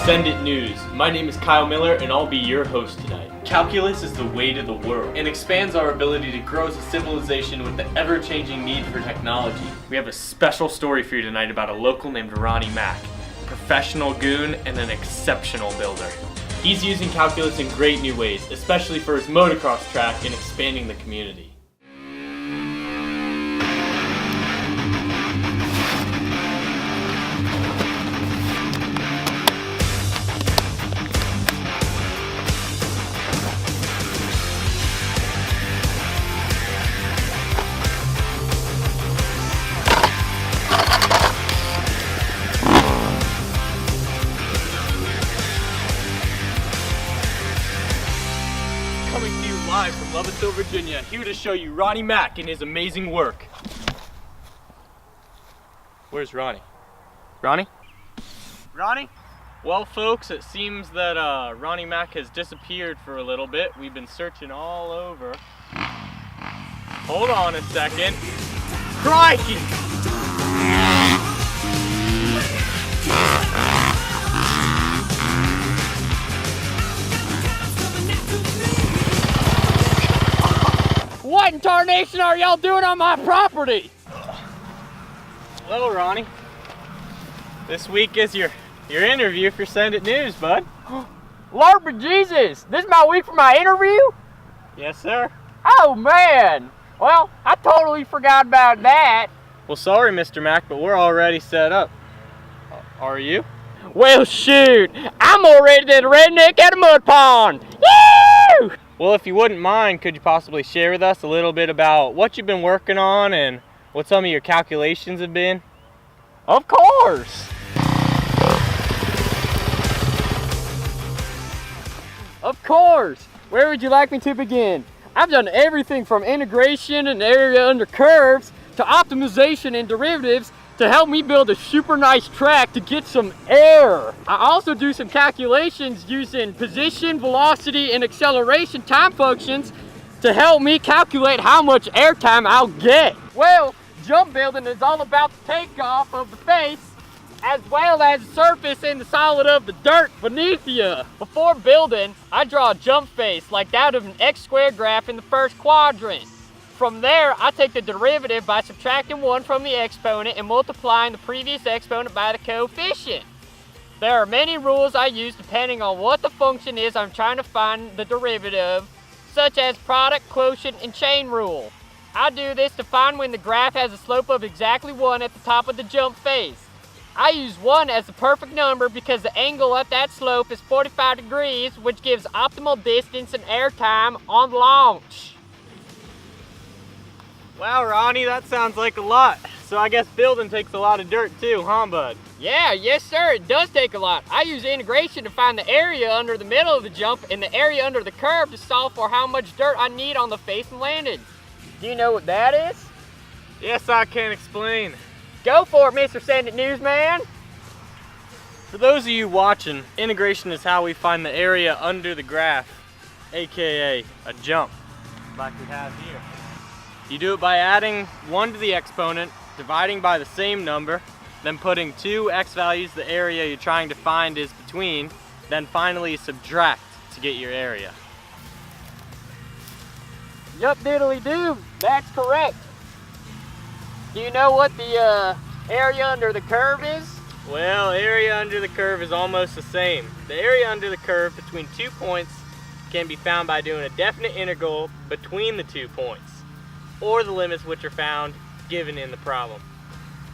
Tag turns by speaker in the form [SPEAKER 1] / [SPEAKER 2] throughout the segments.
[SPEAKER 1] Send It News. My name is Kyle Miller and I'll be your host tonight. Calculus is the way to the world and expands our ability to grow as a civilization with the ever-changing need for technology. We have a special story for you tonight about a local named Ronnie Mack, a professional goon and an exceptional builder. He's using calculus in great new ways, especially for his motocross track and expanding the community. Coming to you live from Lovettsville, Virginia, here to show you Ronnie Mack and his amazing work. Where's Ronnie? Ronnie? Ronnie? Well, folks, it seems that Ronnie Mack has disappeared for a little bit. We've been searching all over. Hold on a second. Crikey!
[SPEAKER 2] What in tarnation are y'all doing on my property?
[SPEAKER 1] Hello, Ronnie. This week is your interview for Send It News, bud.
[SPEAKER 2] Lord bejesus, this is my week for my interview?
[SPEAKER 1] Yes, sir.
[SPEAKER 2] Oh man, well, I totally forgot about that.
[SPEAKER 1] Well, sorry, Mr. Mack, but we're already set up. Are you?
[SPEAKER 2] Well shoot, I'm more ready than a redneck at a mud pond. Woo!
[SPEAKER 1] Well, if you wouldn't mind, could you possibly share with us a little bit about what you've been working on and what some of your calculations have been?
[SPEAKER 2] Of course. Of course. Where would you like me to begin? I've done everything from integration and area under curves to optimization and derivatives to help me build a super nice track to get some air. I also do some calculations using position, velocity, and acceleration time functions to help me calculate how much air time I'll get. Well, jump building is all about the takeoff of the face as well as the surface and the solid of the dirt beneath you. Before building, I draw a jump face like that of an x-squared graph in the first quadrant. From there, I take the derivative by subtracting 1 from the exponent and multiplying the previous exponent by the coefficient. There are many rules I use depending on what the function is I'm trying to find the derivative, such as product, quotient, and chain rule. I do this to find when the graph has a slope of exactly 1 at the top of the jump face. I use 1 as the perfect number because the angle at that slope is 45 degrees, which gives optimal distance and air time on launch.
[SPEAKER 1] Wow, Ronnie, that sounds like a lot. So I guess building takes a lot of dirt too, huh, bud?
[SPEAKER 2] Yeah, yes sir, it does take a lot. I use integration to find the area under the middle of the jump and the area under the curve to solve for how much dirt I need on the face and landing. Do you know what that is?
[SPEAKER 1] Yes, I can explain.
[SPEAKER 2] Go for it, Mr. Send It Newsman.
[SPEAKER 1] For those of you watching, integration is how we find the area under the graph, aka a jump, like we have here. You do it by adding 1 to the exponent, dividing by the same number, then putting 2 x values the area you're trying to find is between, then finally subtract to get your area.
[SPEAKER 2] Yup, diddly do, that's correct. Do you know what the area under the curve is?
[SPEAKER 1] Well, area under the curve is almost the same. The area under the curve between 2 points can be found by doing a definite integral between the 2 points, or the limits which are found given in the problem.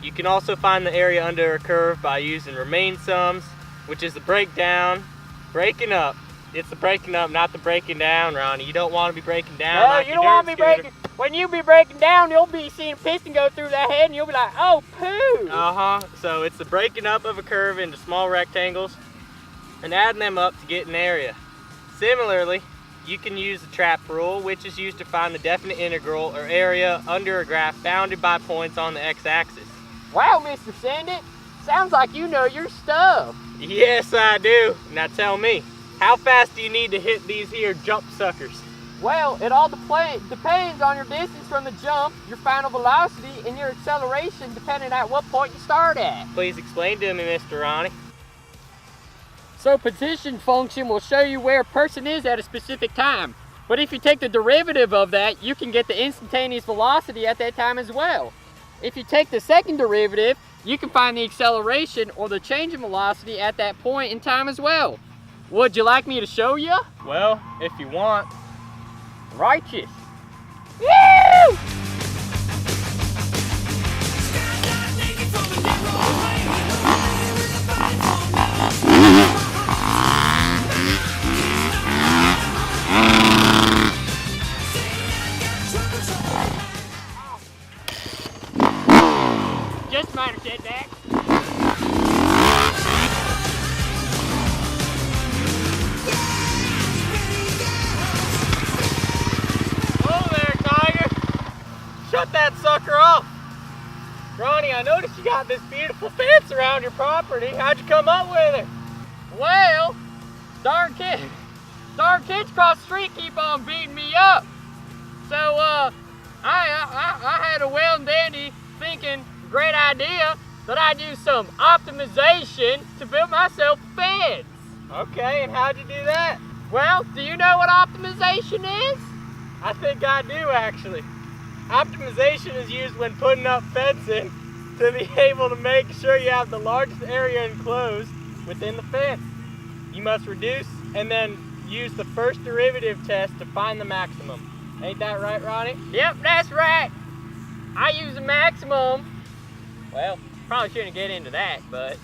[SPEAKER 1] You can also find the area under a curve by using remain sums, which is the breakdown, breaking up. It's the breaking up, not the breaking down, Ronnie. You don't want to be breaking down.
[SPEAKER 2] No,
[SPEAKER 1] like
[SPEAKER 2] you don't want to be breaking. When you be breaking down, you'll be seeing a piston go through that head and you'll be like, oh, poo.
[SPEAKER 1] So it's the breaking up of a curve into small rectangles and adding them up to get an area. Similarly, you can use the trap rule, which is used to find the definite integral or area under a graph bounded by points on the x-axis.
[SPEAKER 2] Wow, Mr. Send It, sounds like you know your stuff.
[SPEAKER 1] Yes, I do. Now tell me, how fast do you need to hit these here jump suckers?
[SPEAKER 2] Well, it all depends on your distance from the jump, your final velocity, and your acceleration depending at what point you start at.
[SPEAKER 1] Please explain to me, Mr. Ronnie.
[SPEAKER 2] So position function will show you where a person is at a specific time. But if you take the derivative of that, you can get the instantaneous velocity at that time as well. If you take the second derivative, you can find the acceleration or the change in velocity at that point in time as well. Would you like me to show you?
[SPEAKER 1] Well, if you want.
[SPEAKER 2] Righteous. Woo! Just a minor setback.
[SPEAKER 1] Oh there, Tiger. Shut that sucker off. Ronnie, I noticed you got this beautiful fence around your property. How'd you come up with it?
[SPEAKER 2] Well, darn kids across the street keep on beating me up. So I had a well and dandy thinking, great idea, that I'd use some optimization to build myself a fence.
[SPEAKER 1] Okay, and how'd you do that?
[SPEAKER 2] Well, do you know what optimization is?
[SPEAKER 1] I think I do actually. Optimization is used when putting up fencing to be able to make sure you have the largest area enclosed within the fence. You must reduce and then use the first derivative test to find the maximum. Ain't that right, Ronnie?
[SPEAKER 2] Yep, that's right. I use the maximum. Well, probably shouldn't get into that, but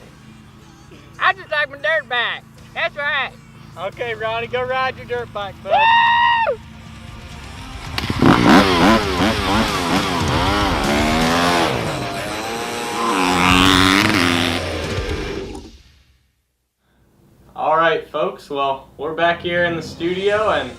[SPEAKER 2] I just like my dirt bike. That's right.
[SPEAKER 1] Okay, Ronnie, go ride your dirt bike, bud.
[SPEAKER 2] Woo!
[SPEAKER 1] All right, folks, well, we're back here in the studio, and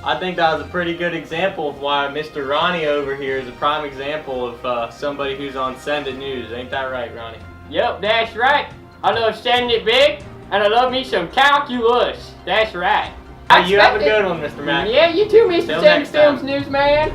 [SPEAKER 1] I think that was a pretty good example of why Mr. Ronnie over here is a prime example of somebody who's on Send It News. Ain't that right, Ronnie?
[SPEAKER 2] Yep, that's right. I love sending it big, and I love me some calculus. That's right.
[SPEAKER 1] Hey, you have a good one, Mr. Mack.
[SPEAKER 2] Yeah, you too, Mr.
[SPEAKER 1] Till
[SPEAKER 2] Send It
[SPEAKER 1] next
[SPEAKER 2] Films
[SPEAKER 1] time.
[SPEAKER 2] Newsman.